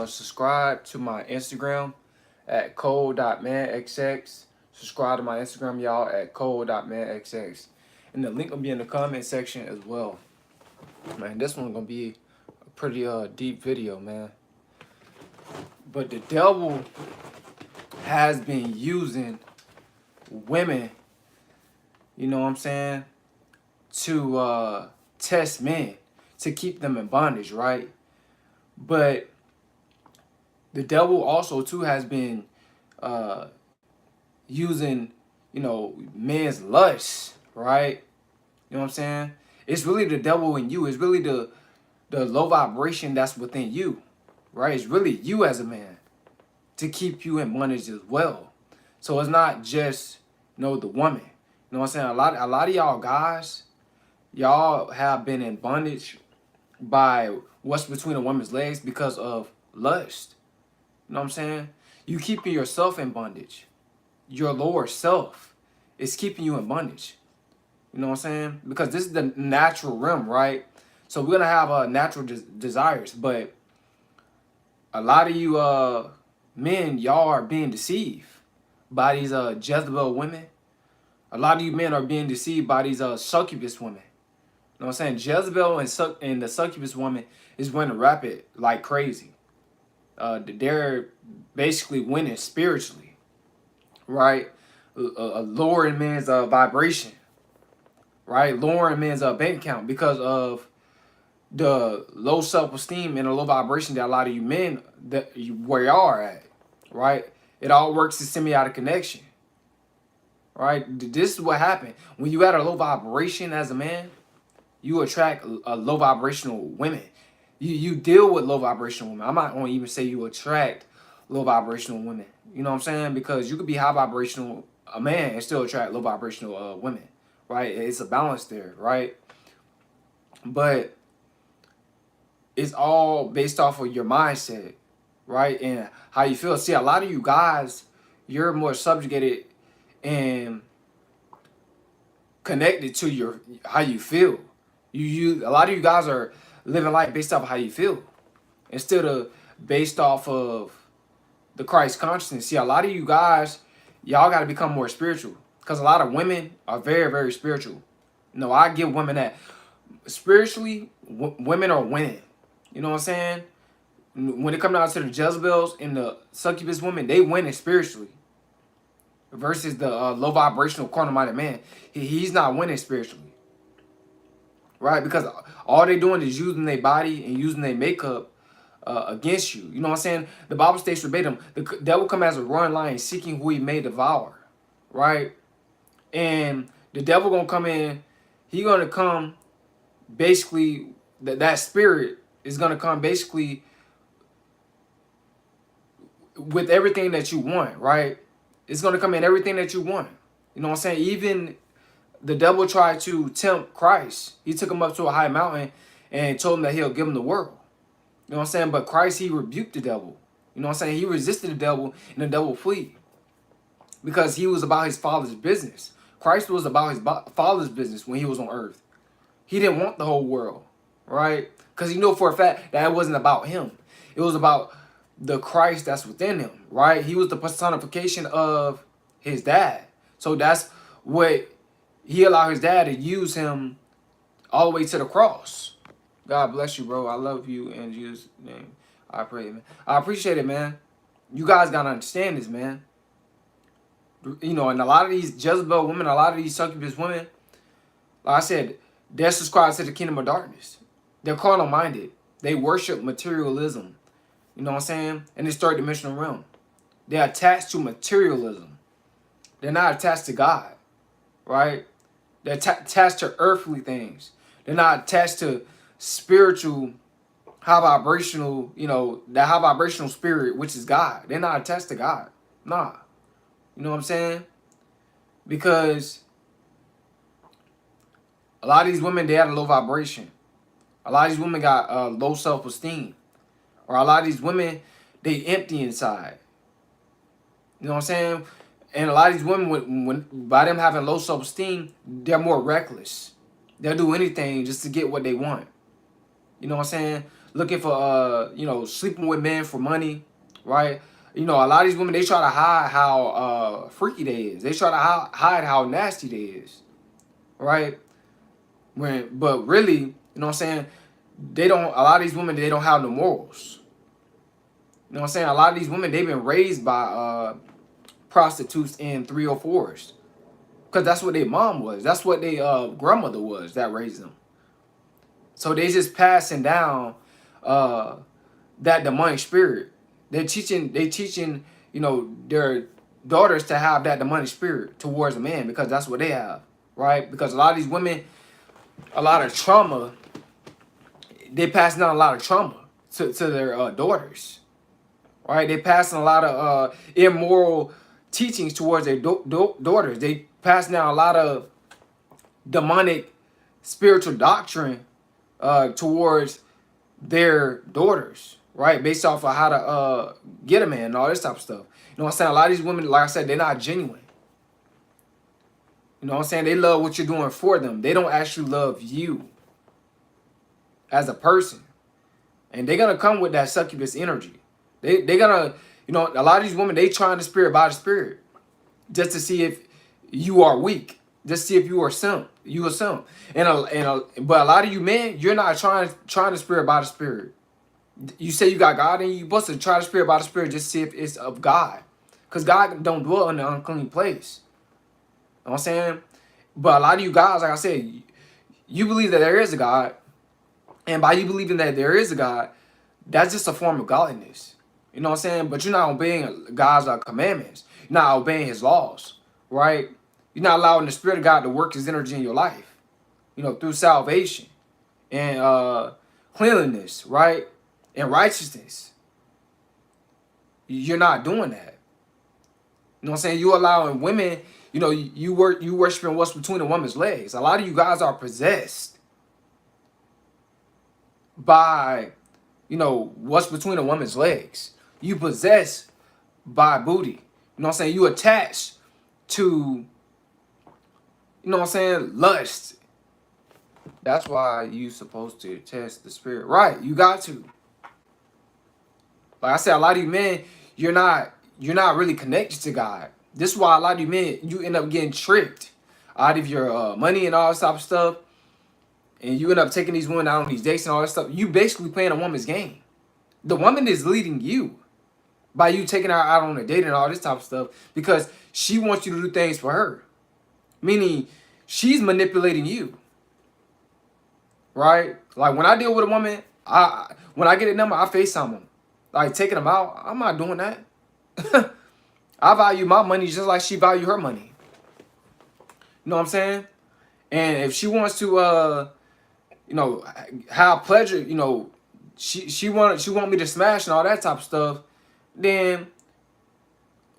Subscribe to my Instagram at cole.manxx. Subscribe to my Instagram, y'all, at cole.manxx. And the link will be in the comment section as well. Man, this one's gonna be a pretty deep video, man. But the devil has been using women, you know what I'm saying, to test men, to keep them in bondage, right? But the devil also too has been using, men's lust, right? You know what I'm saying? It's really the devil in you. It's really the low vibration that's within you, right? It's really you as a man to keep you in bondage as well. So it's not just, the woman. You know what I'm saying? A lot of y'all guys, y'all have been in bondage by what's between a woman's legs because of lust. You know what I'm saying? You keeping yourself in bondage. Your lower self is keeping you in bondage. You know what I'm saying? Because this is the natural realm, right? So we're gonna have natural desires, but a lot of you men, y'all are being deceived by these Jezebel women. A lot of you men are being deceived by these succubus women. You know what I'm saying? Jezebel and the succubus woman is running rapid like crazy. They're basically winning spiritually, right? Lowering men's vibration, right? Lowering men's bank account because of the low self-esteem and the low vibration that a lot of you men where y'all are at, right? It all works in symbiotic connection, right? This is what happened when you got a low vibration as a man. You attract a low vibrational women. You deal with low vibrational women. I'm not going to even say you attract low vibrational women. You know what I'm saying? Because you could be high vibrational a man and still attract low vibrational women, right? It's a balance there, right? But it's all based off of your mindset, right? And how you feel. See, a lot of you guys, you're more subjugated and connected to how you feel. A lot of you guys are living life based off of how you feel instead of based off of the Christ consciousness. See, a lot of you guys, y'all got to become more spiritual because a lot of women are very, very spiritual. No, I give women that. Spiritually, women are winning. You know what I'm saying? When it comes down to the Jezebels and the succubus women, they winning spiritually. Versus the low vibrational carnal-minded man. He's not winning spiritually. Right? Because all they doing is using their body and using their makeup against you. You know what I'm saying? The Bible states verbatim, the devil come as a roaring lion seeking who he may devour. Right? And the devil gonna come in, he gonna come basically, that spirit is gonna come basically with everything that you want, right? It's gonna come in everything that you want. You know what I'm saying? Even the devil tried to tempt Christ. He took him up to a high mountain and told him that he'll give him the world. You know what I'm saying? But Christ, he rebuked the devil. You know what I'm saying? He resisted the devil and the devil flee. Because he was about his father's business. Christ was about his father's business when he was on earth. He didn't want the whole world, right? Because he knew for a fact that it wasn't about him. It was about the Christ that's within him, right? He was the personification of his dad. So that's what he allowed his dad to use him all the way to the cross. God bless you, bro. I love you in Jesus' name. I pray, man. I appreciate it, man. You guys got to understand this, man. And a lot of these Jezebel women, a lot of these succubus women, like I said, they're subscribed to the kingdom of darkness. They're carnal-minded. They worship materialism. You know what I'm saying? In this third dimensional realm. They're attached to materialism. They're not attached to God. Right? They're attached to earthly things. They're not attached to spiritual, high vibrational, that high vibrational spirit, which is God. They're not attached to God. Nah. You know what I'm saying? Because a lot of these women, they had a low vibration. A lot of these women got low self-esteem. Or a lot of these women, they empty inside. You know what I'm saying? And a lot of these women, when by them having low self-esteem, they're more reckless. They'll do anything just to get what they want. You know what I'm saying? looking for sleeping with men for money, right? You know, a lot of these women, they try to hide how freaky they is. They try to hide how nasty they is, right? But really, you know what I'm saying? They don't. A lot of these women, they don't have no morals. You know what I'm saying? A lot of these women, they've been raised by prostitutes and 304s, because that's what their mom was. That's what their grandmother was that raised them. So they just passing down that demonic spirit. They teaching, you know, their daughters to have that demonic spirit towards a man, because that's what they have, right? Because a lot of these women, a lot of trauma, they passing down a lot of trauma to their daughters, right? They passing a lot of immoral teachings towards their daughters. They passing down a lot of demonic spiritual doctrine towards their daughters, right? Based off of how to get a man and all this type of stuff. You know what I'm saying? A lot of these women, like I said, they're not genuine. You know what I'm saying? They love what you're doing for them. They don't actually love you as a person. And they're going to come with that succubus energy. They're going to, you know, a lot of these women, they trying the spirit by the spirit just to see if you are weak. Just see if you are simp. You a simp. But a lot of you men, you're not trying the spirit by the spirit. You say you got God and you supposed to try the spirit by the spirit just to see if it's of God. Because God don't dwell in the unclean place. You know what I'm saying? But a lot of you guys, like I said, you believe that there is a God. And by you believing that there is a God, that's just a form of godliness. You know what I'm saying? But you're not obeying God's commandments. You're not obeying his laws, right? You're not allowing the Spirit of God to work his energy in your life, you know, through salvation and cleanliness, right? And righteousness. You're not doing that. You know what I'm saying? You allowing women, you know, you worshiping what's between a woman's legs. A lot of you guys are possessed by, you know, what's between a woman's legs. You possessed by booty. You know what I'm saying? You attached to, you know what I'm saying, lust. That's why you supposed to test the spirit. Right, you got to. Like I said, a lot of you men, you're not really connected to God. This is why a lot of you men, you end up getting tricked out of your money and all this type of stuff. And you end up taking these women out on these dates and all that stuff. You basically playing a woman's game. The woman is leading you by you taking her out on a date and all this type of stuff, because she wants you to do things for her. Meaning, she's manipulating you. Right? Like, when I deal with a woman, when I get a number, I FaceTime them. Like, taking them out, I'm not doing that. I value my money just like she value her money. You know what I'm saying? And if she wants to, you know, have pleasure, you know, she want me to smash and all that type of stuff, then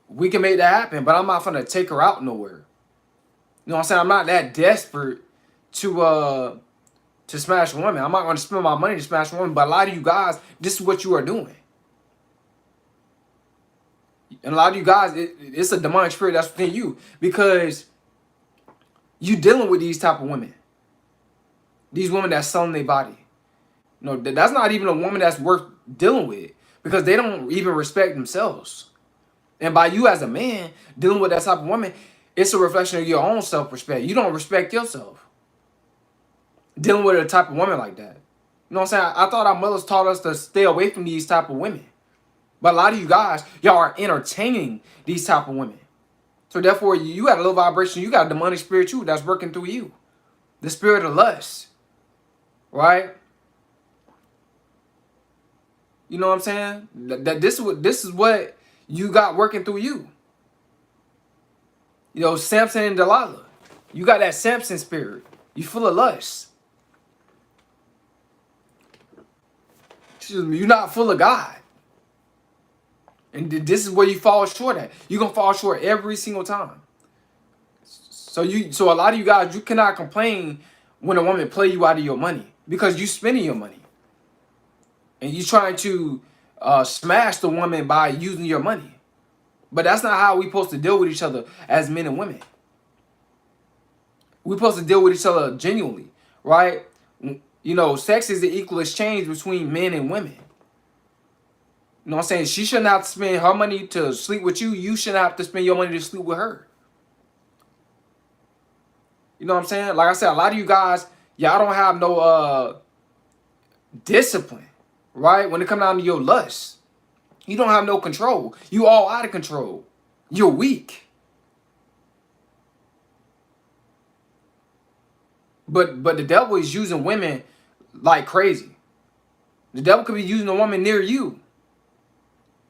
we can make that happen. But I'm not gonna take her out nowhere. You know what I'm saying? I'm not that desperate to smash a woman. I'm not gonna spend my money to smash a woman. But a lot of you guys, this is what you are doing. And a lot of you guys, it's a demonic spirit that's within you, because you dealing with these type of women. These women that's selling their body. You know, that's not even a woman that's worth dealing with, because they don't even respect themselves. And by you as a man dealing with that type of woman, it's a reflection of your own self-respect. You don't respect yourself dealing with a type of woman like that. You know what I'm saying? I thought our mothers taught us to stay away from these type of women. But a lot of you guys, y'all are entertaining these type of women. So therefore, you got a low vibration. You got a demonic spirit too that's working through you. The spirit of lust. Right? You know what I'm saying? This is what you got working through you. You know, Samson and Delilah. You got that Samson spirit. You full of lust. You're not full of God. And this is where you fall short at. You're going to fall short every single time. So a lot of you guys, you cannot complain when a woman play you out of your money, because you spending your money. And you trying to smash the woman by using your money. But that's not how we supposed to deal with each other as men and women. We're supposed to deal with each other genuinely, right? You know, sex is the equal exchange between men and women. You know what I'm saying? She shouldn't have to spend her money to sleep with you. You shouldn't have to spend your money to sleep with her. You know what I'm saying? Like I said, a lot of you guys, y'all don't have no discipline, right? When it comes down to your lust, you don't have no control. You all out of control. You're weak. But the devil is using women like crazy. The devil could be using a woman near you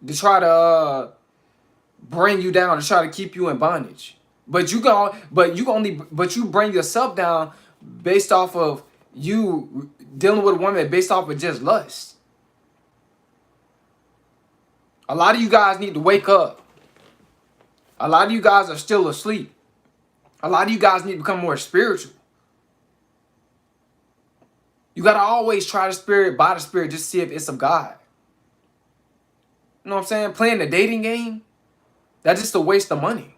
to try to bring you down, to try to keep you in bondage. But you bring yourself down based off of you dealing with a woman based off of just lust. A lot of you guys need to wake up. A lot of you guys are still asleep. A lot of you guys need to become more spiritual. You got to always try the spirit by the spirit just to see if it's of God. You know what I'm saying? Playing the dating game, that's just a waste of money.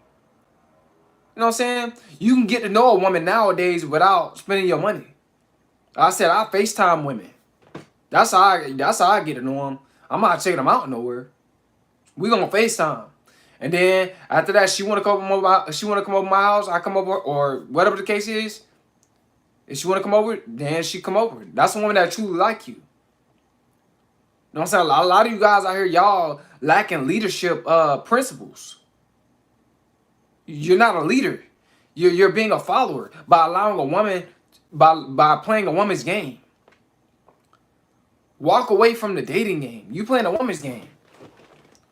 You know what I'm saying? You can get to know a woman nowadays without spending your money. I said I FaceTime women. That's how I get to know them. I'm not checking them out nowhere. We gonna FaceTime. And then after that, she wanna come over my house, I come over, or whatever the case is. If she wanna come over, then she come over. That's a woman that truly like you. You know what I'm saying? A lot of you guys out here, y'all lacking leadership principles. You're not a leader. You're being a follower by allowing a woman, by playing a woman's game. Walk away from the dating game. You playing a woman's game.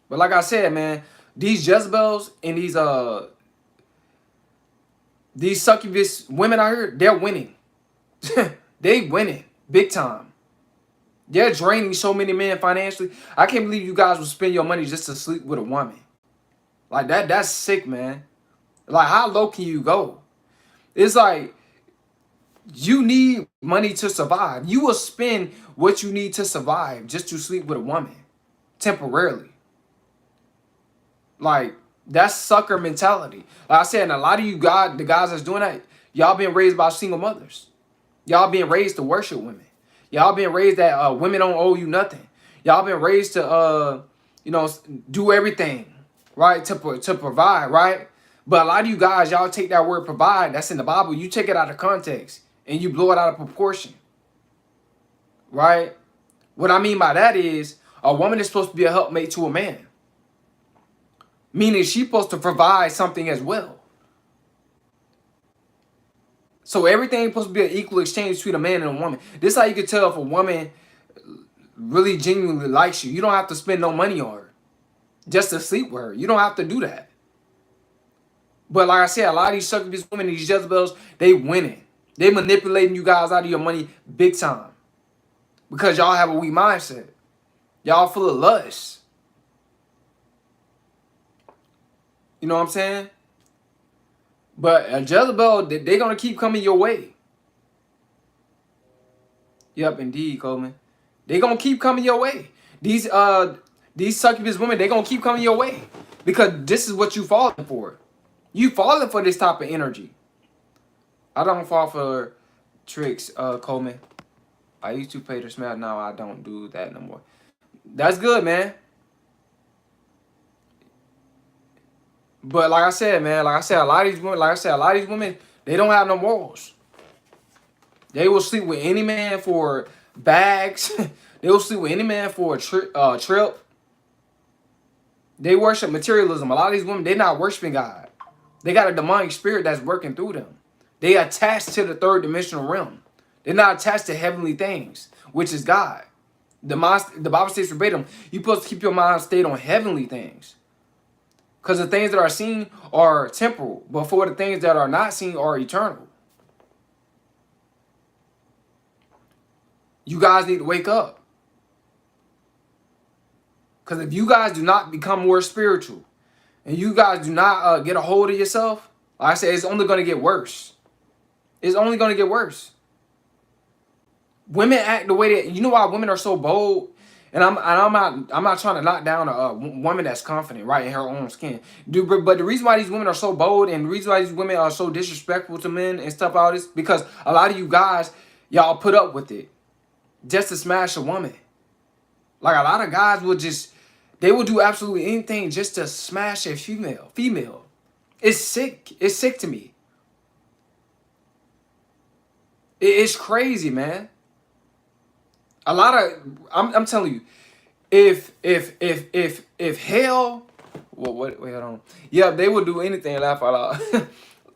But like I said, man, these Jezebels and these succubus women out here, they're winning. They winning big time. They're draining so many men financially. I can't believe you guys will spend your money just to sleep with a woman. Like that's sick, man. Like, how low can you go? It's like, you need money to survive. You will spend what you need to survive just to sleep with a woman temporarily. Like, that's sucker mentality. Like I said, and a lot of you guys, the guys that's doing that, y'all being raised by single mothers. Y'all being raised to worship women. Y'all being raised that women don't owe you nothing. Y'all been raised to, do everything, right? To provide, right? But a lot of you guys, y'all take that word provide, that's in the Bible, you take it out of context and you blow it out of proportion, right? What I mean by that is, a woman is supposed to be a helpmate to a man. Meaning she's supposed to provide something as well. So everything is supposed to be an equal exchange between a man and a woman. This is how you can tell if a woman really genuinely likes you. You don't have to spend no money on her just to sleep with her. You don't have to do that. But like I said, a lot of these succubus women, these Jezebels, they winning. They manipulating you guys out of your money big time. Because y'all have a weak mindset. Y'all full of lust. You know what I'm saying? But a Jezebel, they're going to keep coming your way. Yep, indeed, Coleman. They're going to keep coming your way. These succubus women, they're going to keep coming your way. Because this is what you falling for. You falling for this type of energy. I don't fall for tricks, Coleman. I used to pay to smash. Now I don't do that no more. That's good, man. But like I said, man, a lot of these women, they don't have no morals. They will sleep with any man for bags. They will sleep with any man for a trip. They worship materialism. A lot of these women, they're not worshiping God. They got a demonic spirit that's working through them. They attached to the third dimensional realm. They're not attached to heavenly things, which is God. The Bible states verbatim, you're supposed to keep your mind stayed on heavenly things. Because the things that are seen are temporal, but for the things that are not seen are eternal. You guys need to wake up. Because if you guys do not become more spiritual, and you guys do not get a hold of yourself, like I said, it's only going to get worse. It's only going to get worse. Women act the way that, you know why women are so bold? And I'm not trying to knock down a woman that's confident, right, in her own skin. But the reason why these women are so bold and the reason why these women are so disrespectful to men and stuff like this, because a lot of you guys, y'all put up with it. just to smash a woman. Like a lot of guys will just, they will do absolutely anything just to smash a female. Female. It's sick. It's sick to me. It's crazy, man. A lot of, I'm telling you, if hell, wait, hold on. Yeah, they would do anything, laugh out loud.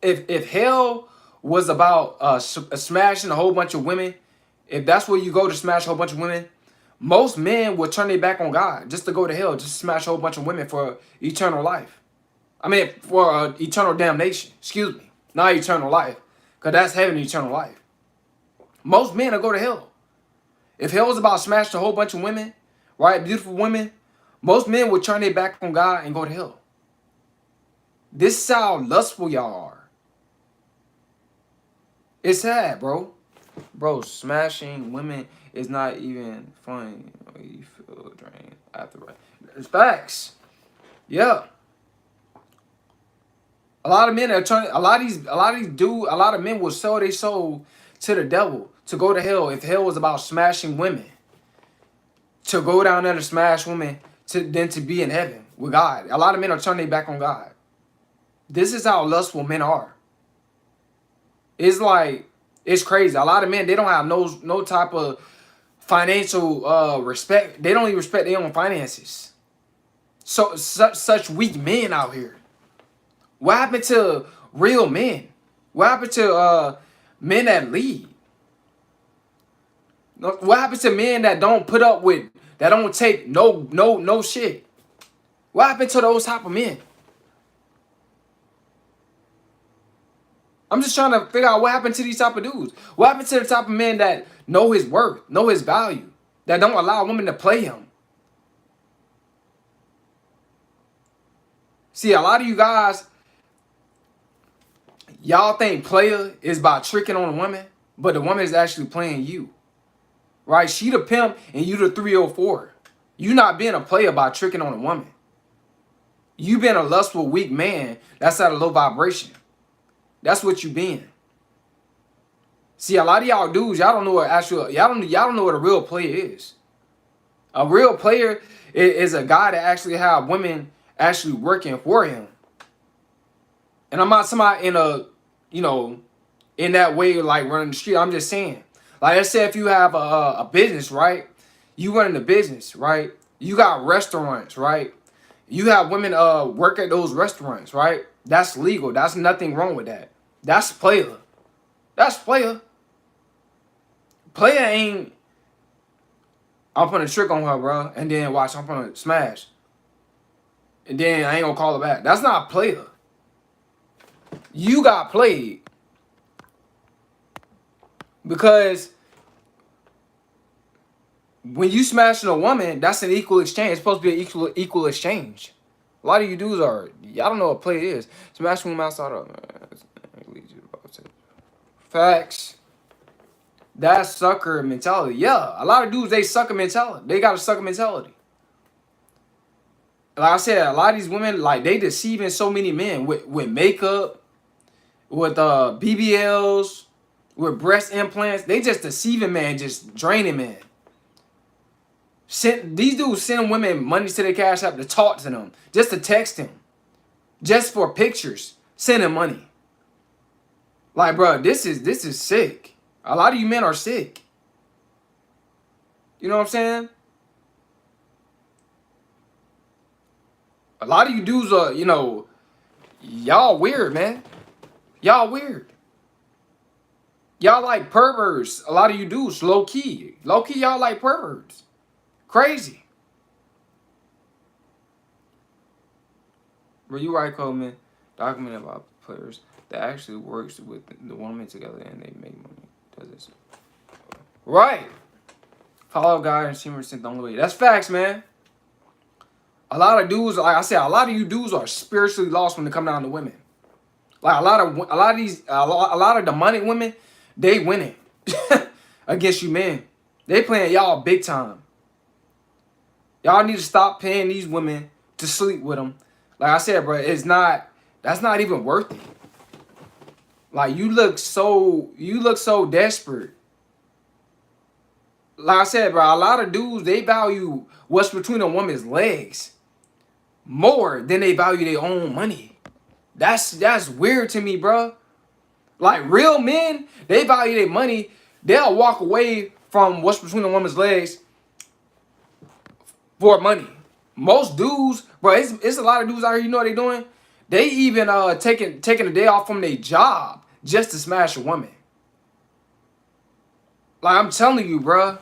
if hell was about smashing a whole bunch of women, if that's where you go to smash a whole bunch of women, most men would turn their back on God just to go to hell, just to smash a whole bunch of women for eternal life. I mean, for eternal damnation. Excuse me, not eternal life, because that's heaven, eternal life. Most men will go to hell. If hell was about smashing a whole bunch of women, right, beautiful women, most men would turn their back on God and go to hell. This is how lustful y'all are. It's sad, bro. Bro, smashing women is not even funny. You feel drained after, right? It's facts. Yeah. A lot of men are trying. A lot of men will sell their soul to the devil to go to hell if hell was about smashing women. To go down there to smash women to be in heaven with God. A lot of men are turning their back on God. This is how lustful men are. It's like, it's crazy. A lot of men, they don't have no type of financial respect. They don't even respect their own finances. So such weak men out here. What happened to real men? What happened to men that lead? What happened to men that don't put up with, that don't take no shit? What happened to those type of men? I'm just trying to figure out what happened to these type of dudes. What happened to the type of men that know his worth, know his value, that don't allow women to play him? See, a lot of you guys, y'all think player is by tricking on a woman, but the woman is actually playing you. Right? She the pimp and you the 304. You not being a player by tricking on a woman. You being a lustful, weak man that's at a low vibration. That's what you being. See, a lot of y'all dudes, y'all don't know what y'all don't know what a real player is. A real player is a guy that actually have women actually working for him. And I'm not somebody in a, in that way, like running the street. I'm just saying, like I said, if you have a business, right? You running the business, right? You got restaurants, right? You have women work at those restaurants, right? That's legal. That's nothing wrong with that. That's player. That's player. Player ain't, I'm putting a trick on her, bro, and then watch, I'm gonna smash. And then I ain't gonna call her back. That's not player. You got played. Because when you smashing a woman, that's an equal exchange. It's supposed to be an equal exchange. A lot of you dudes are, y'all don't know what play is. Smashing women outside of, facts. That's sucker mentality. Yeah, a lot of dudes, they sucker mentality. They got a sucker mentality. Like I said, a lot of these women, like, they deceiving so many men with makeup, with BBLs, with breast implants. They just deceiving man, just draining man. These dudes send women money to their Cash App to talk to them, just to text them, just for pictures, sending money. Like, bro, this is sick. A lot of you men are sick. You know what I'm saying? A lot of you dudes are, y'all weird, man. Y'all weird. Y'all like perverts. A lot of you dudes, low key. Low key, y'all like perverts. Crazy. Bro, you right, Coleman. Document about players that actually works with the woman together and they make money. Does this. Right. Follow God and see mercy the only way. That's facts, man. A lot of dudes, like I said, a lot of you dudes are spiritually lost when they come down to women. Like a lot of the money women, they winning against you men. They playing y'all big time. Y'all need to stop paying these women to sleep with them. Like I said, bro, that's not even worth it. Like you look so desperate. like I said, bro, a lot of dudes, they value what's between a woman's legs more than they value their own money. That's weird to me, bro. Like real men, they value their money. They'll walk away from what's between a woman's legs for money. Most dudes, bro, it's a lot of dudes out here. You know what they doing? They even taking a day off from their job just to smash a woman. Like I'm telling you, bro.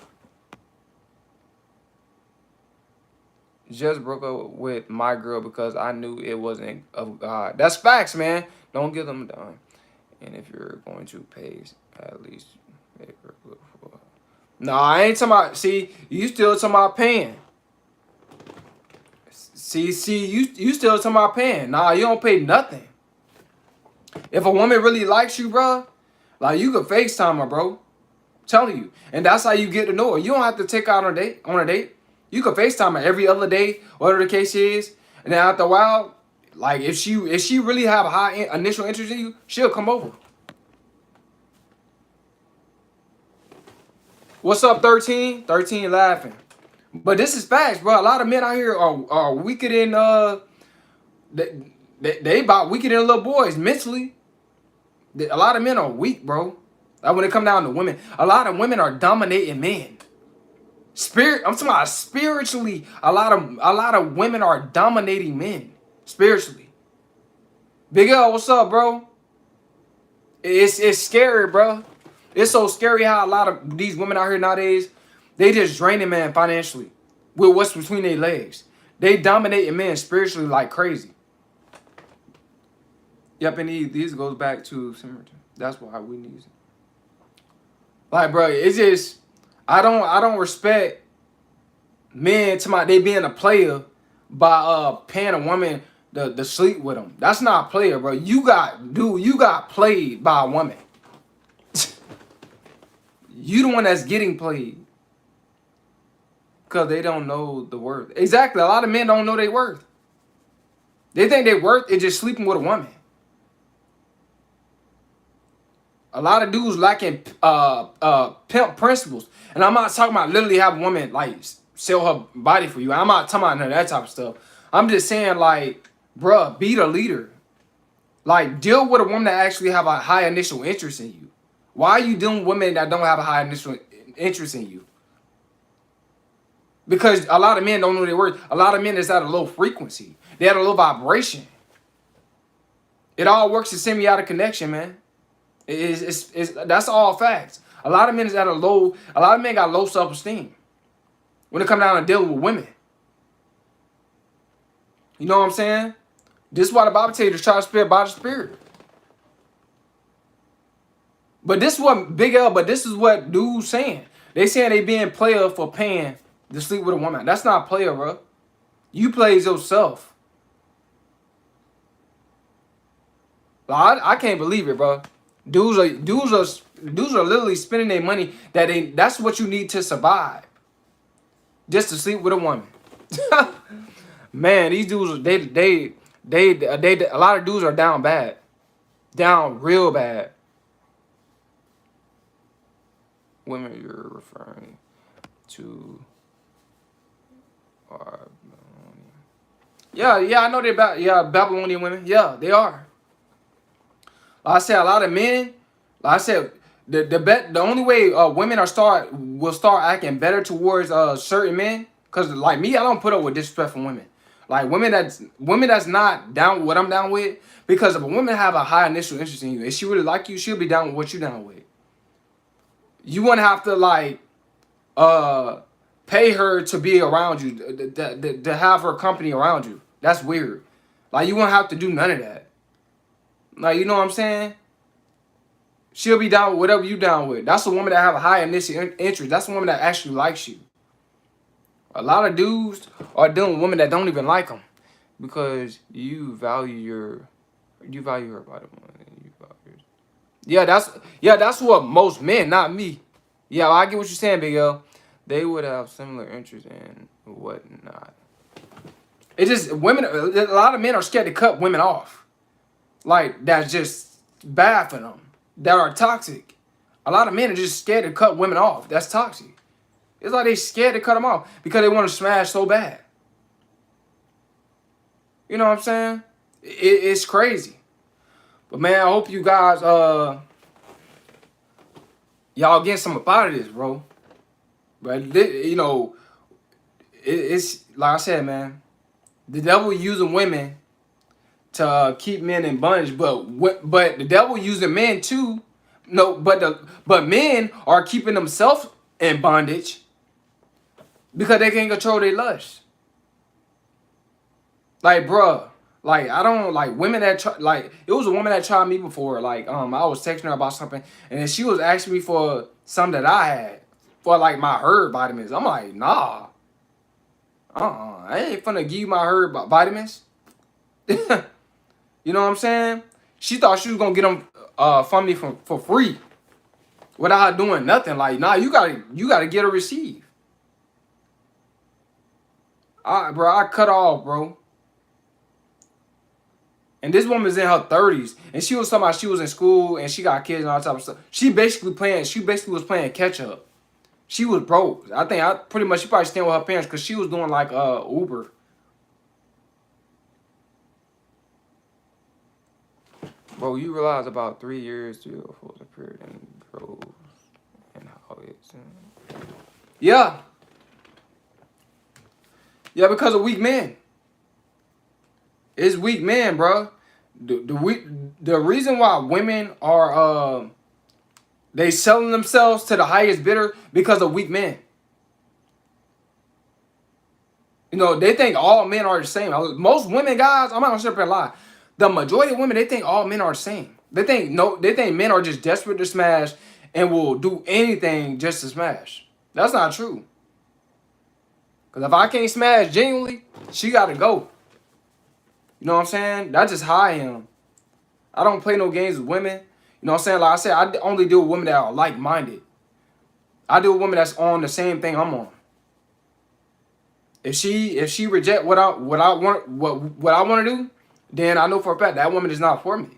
Just broke up with my girl because I knew it wasn't of God. That's facts, man. Don't give them a dime. And if you're going to pay, at least make her look for. No, I ain't talking about. See, you still talking about paying. See, you still talking about paying. Nah, you don't pay nothing. If a woman really likes you, bro, like you could FaceTime her, bro. I'm telling you, and that's how you get to know her. You don't have to take her out on a date. You could FaceTime her every other day, whatever the case is, and then after a while, like if she really have a high initial interest in you, she'll come over. What's up, 13? 13 laughing. But this is facts, bro. A lot of men out here are weaker than they about weaker than little boys mentally. A lot of men are weak, bro. Like when it come down to women, a lot of women are dominating men. I'm talking about spiritually. A lot of women are dominating men spiritually. Big L, what's up, bro? It's scary, bro. It's so scary how a lot of these women out here nowadays, they just drain a man financially with what's between their legs. They dominate a man spiritually like crazy. Yep, and these goes back to Simerton. That's why we need it. Like, bro, it's just I don't respect men to they being a player by paying a woman to sleep with them. That's not a player, bro. You got played by a woman. You the one that's getting played. Because they don't know the worth. Exactly. A lot of men don't know their worth. They think their worth is just sleeping with a woman. A lot of dudes lacking pimp principles. And I'm not talking about literally have a woman like sell her body for you. I'm not talking about none of that type of stuff. I'm just saying like, bruh, be the leader. Like deal with a woman that actually have a high initial interest in you. Why are you dealing with women that don't have a high initial interest in you? Because a lot of men don't know their worth. A lot of men is at a low frequency. They at a low vibration. It all works to semiotic connection, man. That's all facts. A lot of men is at a lot of men got low self-esteem when it comes down to dealing with women. You know what I'm saying? This is why the Bible tells you to try to spirit by the spirit. But this is what Big L, but this is what dudes saying. They saying they being player for paying to sleep with a woman. That's not player, bro. You plays yourself. Like, I can't believe it, bro. Dudes are literally spending their money that's what you need to survive. Just to sleep with a woman. Man, these dudes they a lot of dudes are down bad. Down real bad. Women you're referring to are Yeah, I know they're Babylonian women. Yeah, they are. Like I said, a lot of men, like I said, the only way women will start acting better towards certain men, cause like me, I don't put up with disrespectful women. Like women that's not down with what I'm down with, because if a woman have a high initial interest in you, if she really like you, she'll be down with what you down with. You wouldn't have to like pay her to be around you, to have her company around you. That's weird. Like you wouldn't have to do none of that. Like, you know what I'm saying? She'll be down with whatever you down with. That's a woman that have a high initial interest. That's a woman that actually likes you. A lot of dudes are dealing with women that don't even like them because you value her by the money. That's what most men, not me. Yeah, I get what you're saying, Big L. They would have similar interests and whatnot. It's just women. A lot of men are scared to cut women off. Like that's just bad for them. That are toxic. A lot of men are just scared to cut women off. That's toxic. It's like they scared to cut them off because they want to smash so bad. You know what I'm saying? It's crazy. But man, I hope you guys y'all get some up out of this, bro. But you know, it's like I said, man. The devil using women to keep men in bondage, but the devil using men too. No, but men are keeping themselves in bondage because they can't control their lust. Like, bruh, like I don't like women that like it was a woman that tried me before. Like, I was texting her about something, and then she was asking me for something that I had for like my herb vitamins. I'm like, nah, I ain't finna give you my herb vitamins. You know what I'm saying? She thought she was gonna get them from me for free without doing nothing. Like, nah, you gotta get a receive. Bro, I cut off, bro. And this woman's in her 30s, and she was talking about she was in school and she got kids and all that type of stuff. She basically was playing catch up. She was broke. I think she probably staying with her parents because she was doing like Uber. Bro, you realize about 3 years to a full period and grows and how it's yeah. Yeah, because of weak men. It's weak men, bro. The reason why women are they selling themselves to the highest bidder because of weak men. You know, they think all men are the same. Most women, guys, I'm not gonna sit up and lie. The majority of women, they think all men are the same. They think men are just desperate to smash and will do anything just to smash. That's not true. Because if I can't smash genuinely, she gotta go. You know what I'm saying? That's just how I am. I don't play no games with women. You know what I'm saying? Like I said, I only deal with women that are like-minded. I deal with women that's on the same thing I'm on. If she reject what I want to do, then I know for a fact that woman is not for me.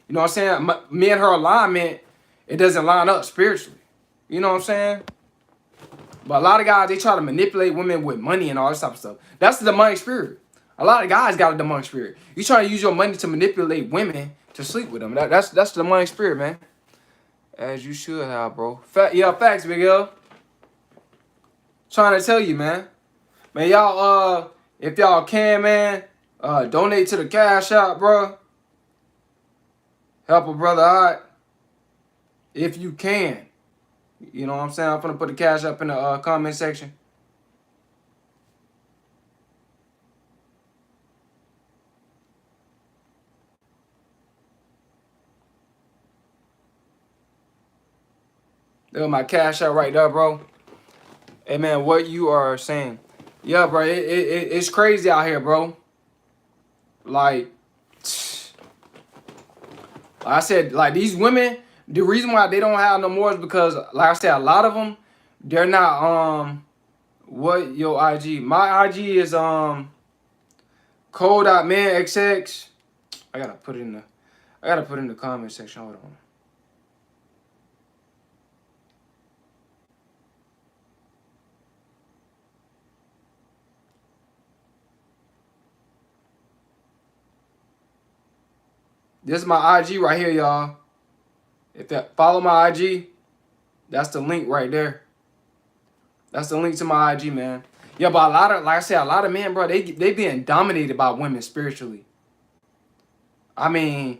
You know what I'm saying? Me and her alignment, it doesn't line up spiritually. You know what I'm saying? But a lot of guys, they try to manipulate women with money and all this type of stuff. That's the demonic spirit. A lot of guys got a demonic spirit. You trying to use your money to manipulate women to sleep with them. That's the demonic spirit, man. As you should have, bro. Facts, Big L. Trying to tell you, man. Man, y'all, if y'all can, man, donate to the Cash App, bro. Help a brother out. If you can. You know what I'm saying? I'm gonna put the Cash App in the comment section. There's my Cash App right there, bro. Hey, man, what you are saying. Yeah, bro, it's crazy out here, bro. Like I said, like these women, the reason why they don't have no more is because, like I said, a lot of them, they're not, what your IG? My IG is, code.manxx. I gotta put it in the comment section. Hold on. This is my IG right here, y'all. If that follow my IG, that's the link right there. That's the link to my IG, man. Yeah, but like I said, a lot of men, bro, they being dominated by women spiritually. I mean,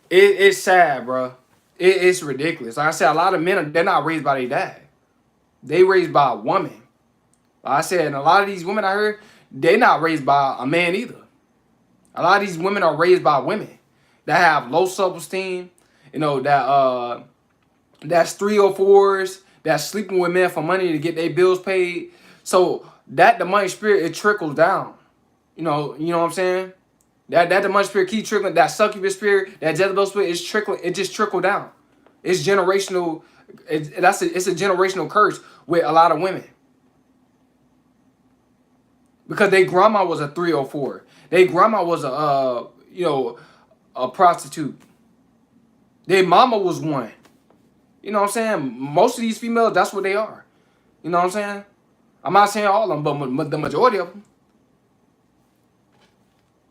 it's sad, bro. It's ridiculous. Like I said, a lot of men, they're not raised by their dad. They raised by a woman. Like I said, and a lot of these women I heard, they're not raised by a man either. A lot of these women are raised by women that have low self-esteem, you know, that's 304s, that's sleeping with men for money to get their bills paid. So that demonic spirit, it trickles down. You know what I'm saying? That demonic spirit keep trickling. That succubus spirit, that Jezebel spirit is trickling. It just trickle down. It's generational. It's a generational curse with a lot of women. Because their grandma was a 304. Their grandma was a prostitute. Their mama was one. You know what I'm saying? Most of these females, that's what they are. You know what I'm saying? I'm not saying all of them, but the majority of them.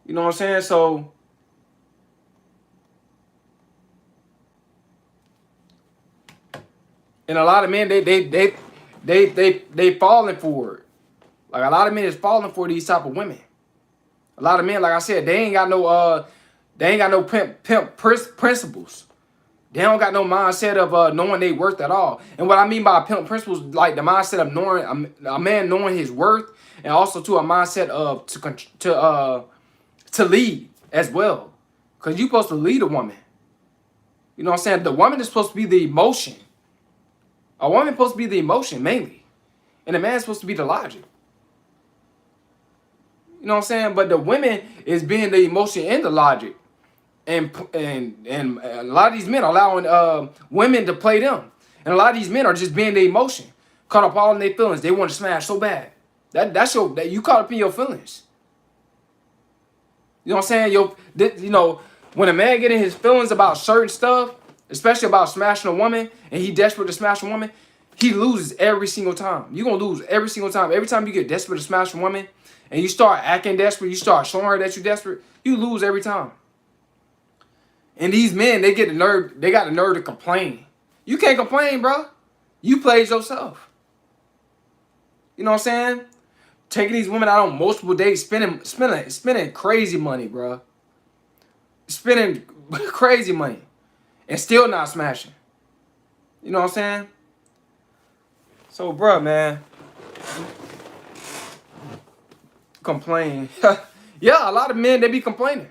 You know what I'm saying? So, and a lot of men, they falling for it. Like a lot of men is falling for these type of women. A lot of men, like I said, they ain't got no pimp principles. They don't got no mindset of knowing their worth at all. And what I mean by pimp principles, like the mindset of knowing a man knowing his worth, and also to a mindset of to lead as well. Cause you supposed to lead a woman. You know what I'm saying? The woman is supposed to be the emotion. A woman is supposed to be the emotion mainly, and the man is supposed to be the logic. You know what I'm saying? But the women is being the emotion and the logic. And a lot of these men are allowing women to play them. And a lot of these men are just being the emotion. Caught up all in their feelings. They want to smash so bad. That's that you caught up in your feelings. You know what I'm saying? When a man get in his feelings about certain stuff, especially about smashing a woman, and he desperate to smash a woman, he loses every single time. You're going to lose every single time. Every time you get desperate to smash a woman, and you start acting desperate, you start showing her that you're desperate, you lose every time. And these men, they got the nerve to complain. You can't complain, bro. You played yourself. You know what I'm saying? Taking these women out on multiple dates, spending crazy money, bro. Spending crazy money. And still not smashing. You know what I'm saying? So, bro, man. Complain. Yeah, a lot of men, they be complaining.